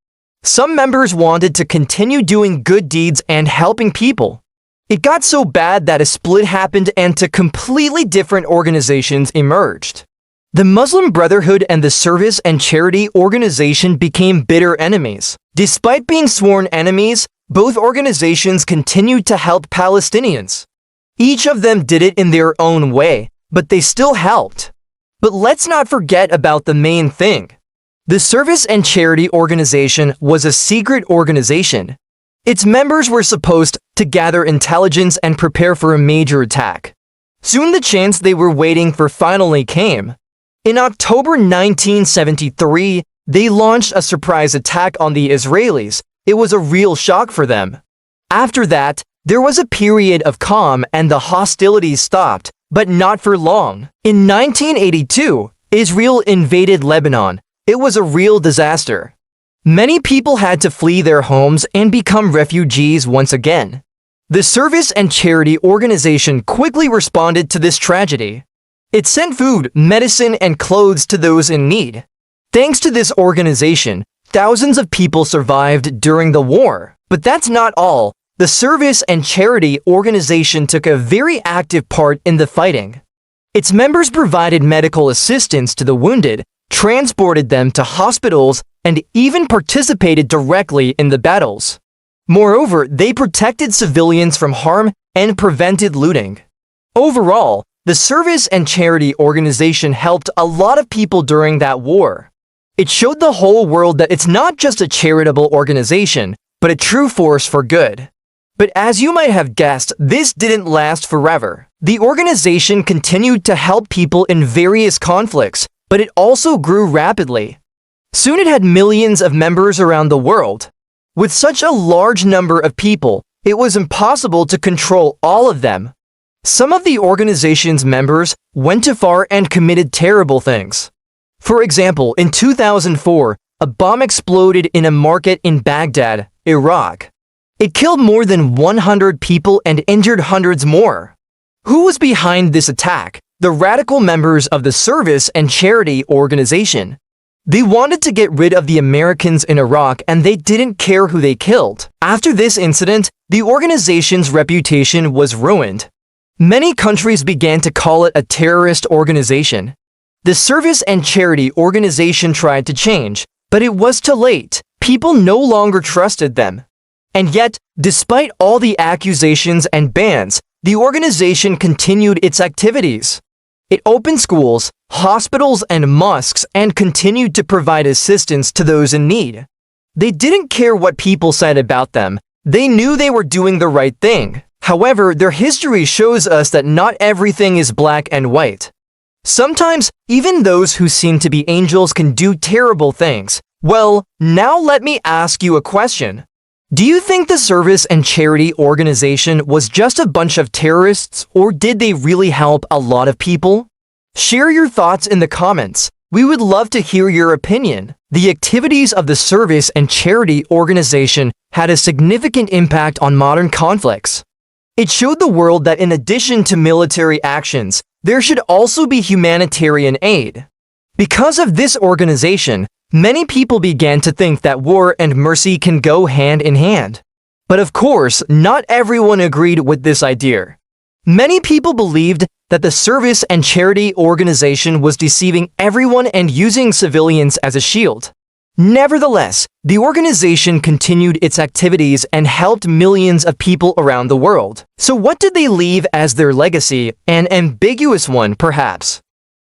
Some members wanted to continue doing good deeds and helping people. It got so bad that a split happened and two completely different organizations emerged. The Muslim Brotherhood and the Service and Charity Organization became bitter enemies. Despite being sworn enemies, both organizations continued to help Palestinians. Each of them did it in their own way, but they still helped. But let's not forget about the main thing. The Service and Charity Organization was a secret organization. Its members were supposed to gather intelligence and prepare for a major attack. Soon the chance they were waiting for finally came. In October 1973, they launched a surprise attack on the Israelis. It was a real shock for them. After that, there was a period of calm and the hostilities stopped, but not for long. In 1982, Israel invaded Lebanon. It was a real disaster. Many people had to flee their homes and become refugees once again. The service and charity organization quickly responded to this tragedy. It sent food, medicine, and clothes to those in need. Thanks to this organization, thousands of people survived during the war. But that's not all. The service and charity organization took a very active part in the fighting. Its members provided medical assistance to the wounded, transported them to hospitals, and even participated directly in the battles. Moreover, they protected civilians from harm and prevented looting. Overall, the service and charity organization helped a lot of people during that war. It showed the whole world that it's not just a charitable organization, but a true force for good. But as you might have guessed, this didn't last forever. The organization continued to help people in various conflicts, but it also grew rapidly. Soon it had millions of members around the world. With such a large number of people, it was impossible to control all of them. Some of the organization's members went too far and committed terrible things. For example, in 2004, a bomb exploded in a market in Baghdad, Iraq. It killed more than 100 people and injured hundreds more. Who was behind this attack? The radical members of the service and charity organization. They wanted to get rid of the Americans in Iraq and they didn't care who they killed. After this incident, the organization's reputation was ruined. Many countries began to call it a terrorist organization. The service and charity organization tried to change, but it was too late. People no longer trusted them. And yet, despite all the accusations and bans, the organization continued its activities. It opened schools, hospitals, and mosques and continued to provide assistance to those in need. They didn't care what people said about them. They knew they were doing the right thing. However, their history shows us that not everything is black and white. Sometimes, even those who seem to be angels can do terrible things. Well, now let me ask you a question. Do you think the service and charity organization was just a bunch of terrorists, or did they really help a lot of people? Share your thoughts in the comments. We would love to hear your opinion. The activities of the service and charity organization had a significant impact on modern conflicts. It showed the world that in addition to military actions, there should also be humanitarian aid. Because of this organization, many people began to think that war and mercy can go hand in hand. But of course, not everyone agreed with this idea. Many people believed that the service and charity organization was deceiving everyone and using civilians as a shield. Nevertheless, the organization continued its activities and helped millions of people around the world. So what did they leave as their legacy? An ambiguous one, perhaps.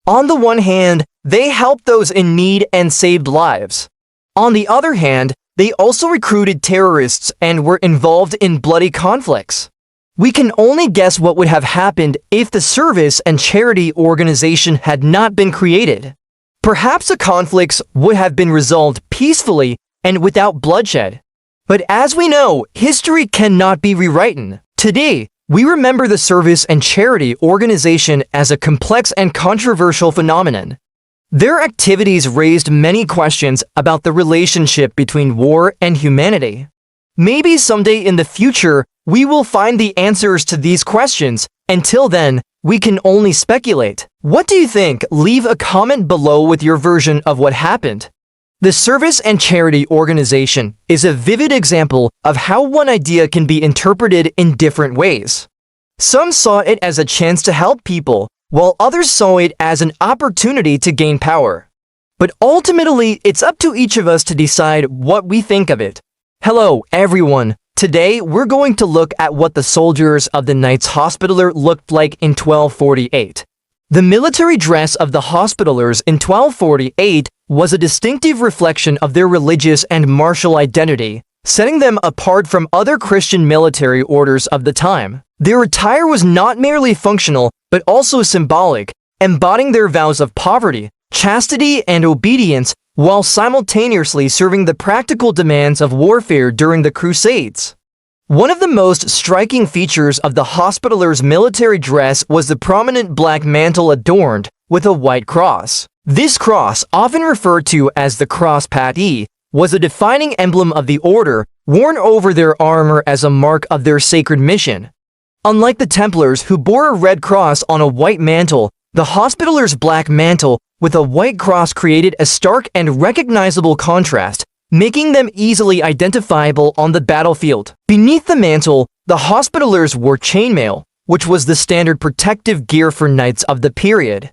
On the one hand, they helped those in need and saved lives. On the other hand, they also recruited terrorists and were involved in bloody conflicts. We can only guess what would have happened if the service and charity organization had not been created. Perhaps the conflicts would have been resolved peacefully and without bloodshed. But as we know, history cannot be rewritten. Today, we remember the service and charity organization as a complex and controversial phenomenon. Their activities raised many questions about the relationship between war and humanity. Maybe someday in the future, we will find the answers to these questions. Until then, we can only speculate. What do you think? Leave a comment below with your version of what happened. The service and charity organization is a vivid example of how one idea can be interpreted in different ways. Some saw it as a chance to help people, while others saw it as an opportunity to gain power. But ultimately, it's up to each of us to decide what we think of it. Hello, everyone. Today, we're going to look at what the soldiers of the Knights Hospitaller looked like in 1248. The military dress of the Hospitallers in 1248 was a distinctive reflection of their religious and martial identity. setting them apart from other Christian military orders of the time. Their attire was not merely functional, but also symbolic, embodying their vows of poverty, chastity, and obedience, while simultaneously serving the practical demands of warfare during the Crusades. One of the most striking features of the Hospitallers' military dress was the prominent black mantle adorned with a white cross. This cross, often referred to as the cross patée, was a defining emblem of the order, worn over their armor as a mark of their sacred mission. Unlike the Templars, who bore a red cross on a white mantle, the Hospitallers' black mantle with a white cross created a stark and recognizable contrast, making them easily identifiable on the battlefield. Beneath the mantle, the Hospitallers wore chainmail, which was the standard protective gear for knights of the period.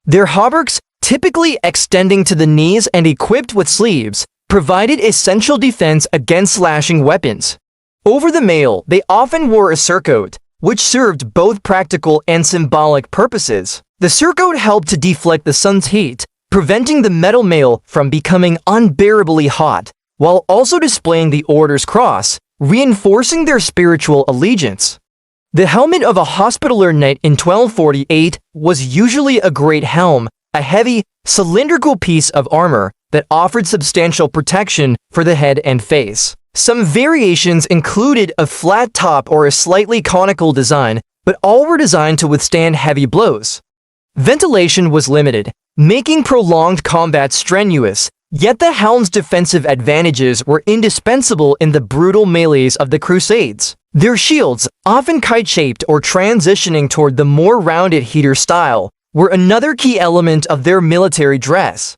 Their hauberks, typically extending to the knees and equipped with sleeves, provided essential defense against slashing weapons. Over the mail, they often wore a surcoat, which served both practical and symbolic purposes. The surcoat helped to deflect the sun's heat, preventing the metal mail from becoming unbearably hot, while also displaying the order's cross, reinforcing their spiritual allegiance. The helmet of a Hospitaller knight in 1248 was usually a great helm, a heavy, cylindrical piece of armor that offered substantial protection for the head and face. Some variations included a flat top or a slightly conical design, but all were designed to withstand heavy blows. Ventilation was limited, making prolonged combat strenuous, yet the helm's defensive advantages were indispensable in the brutal melees of the Crusades. Their shields, often kite-shaped or transitioning toward the more rounded heater style, were another key element of their military dress.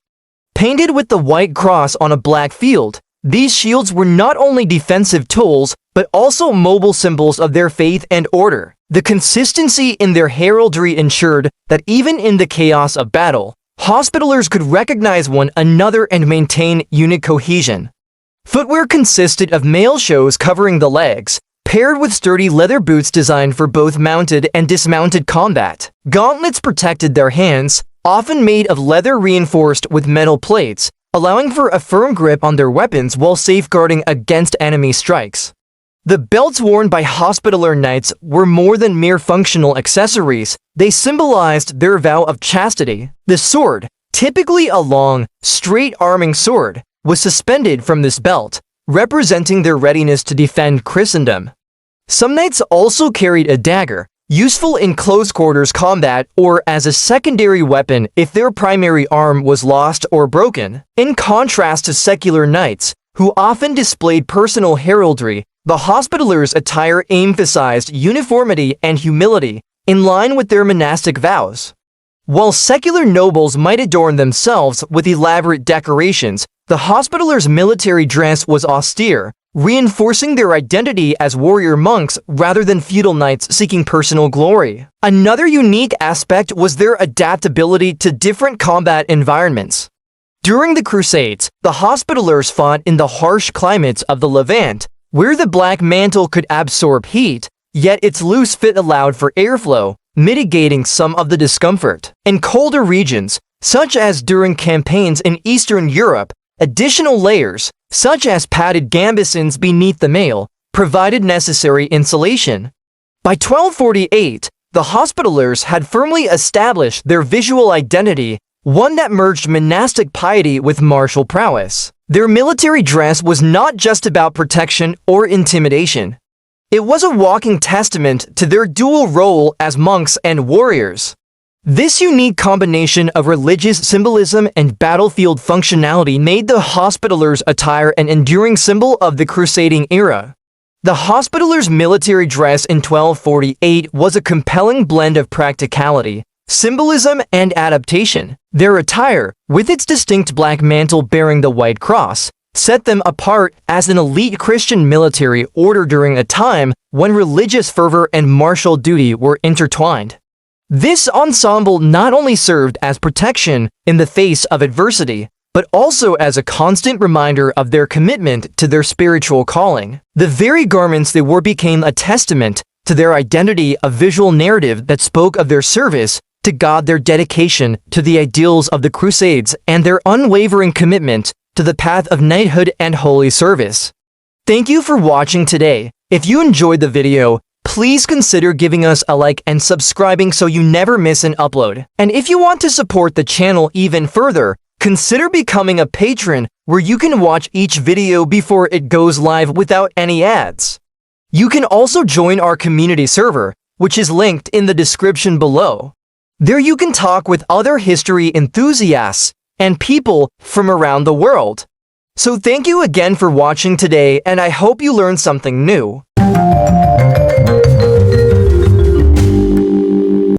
Painted with the white cross on a black field, these shields were not only defensive tools, but also mobile symbols of their faith and order. The consistency in their heraldry ensured that even in the chaos of battle, Hospitallers could recognize one another and maintain unit cohesion. Footwear consisted of mail shows covering the legs, paired with sturdy leather boots designed for both mounted and dismounted combat. Gauntlets protected their hands, often made of leather reinforced with metal plates, allowing for a firm grip on their weapons while safeguarding against enemy strikes. The belts worn by Hospitaller knights were more than mere functional accessories. They symbolized their vow of chastity. The sword, typically a long, straight-arming sword, was suspended from this belt, representing their readiness to defend Christendom. Some knights also carried a dagger, useful in close-quarters combat or as a secondary weapon if their primary arm was lost or broken. In contrast to secular knights, who often displayed personal heraldry, the Hospitallers' attire emphasized uniformity and humility, in line with their monastic vows. While secular nobles might adorn themselves with elaborate decorations, the Hospitallers' military dress was austere, reinforcing their identity as warrior monks rather than feudal knights seeking personal glory. Another unique aspect was their adaptability to different combat environments. During the Crusades, the Hospitallers fought in the harsh climates of the Levant, where the black mantle could absorb heat, yet its loose fit allowed for airflow, mitigating some of the discomfort. In colder regions, such as during campaigns in Eastern Europe, additional layers, such as padded gambesons beneath the mail, provided necessary insulation. By 1248, the Hospitallers had firmly established their visual identity, one that merged monastic piety with martial prowess. Their military dress was not just about protection or intimidation. It was a walking testament to their dual role as monks and warriors. This unique combination of religious symbolism and battlefield functionality made the Hospitallers' attire an enduring symbol of the crusading era. The Hospitallers' military dress in 1248 was a compelling blend of practicality, symbolism, and adaptation. Their attire, with its distinct black mantle bearing the white cross, set them apart as an elite Christian military order during a time when religious fervor and martial duty were intertwined. This ensemble not only served as protection in the face of adversity, but also as a constant reminder of their commitment to their spiritual calling. The very garments they wore became a testament to their identity, a visual narrative that spoke of their service to God, their dedication to the ideals of the Crusades, and their unwavering commitment to the path of knighthood and holy service. Thank you for watching today. If you enjoyed the video, please consider giving us a like and subscribing so you never miss an upload. And if you want to support the channel even further, consider becoming a patron where you can watch each video before it goes live without any ads. You can also join our community server, which is linked in the description below. There you can talk with other history enthusiasts and people from around the world. So thank you again for watching today, and I hope you learned something new.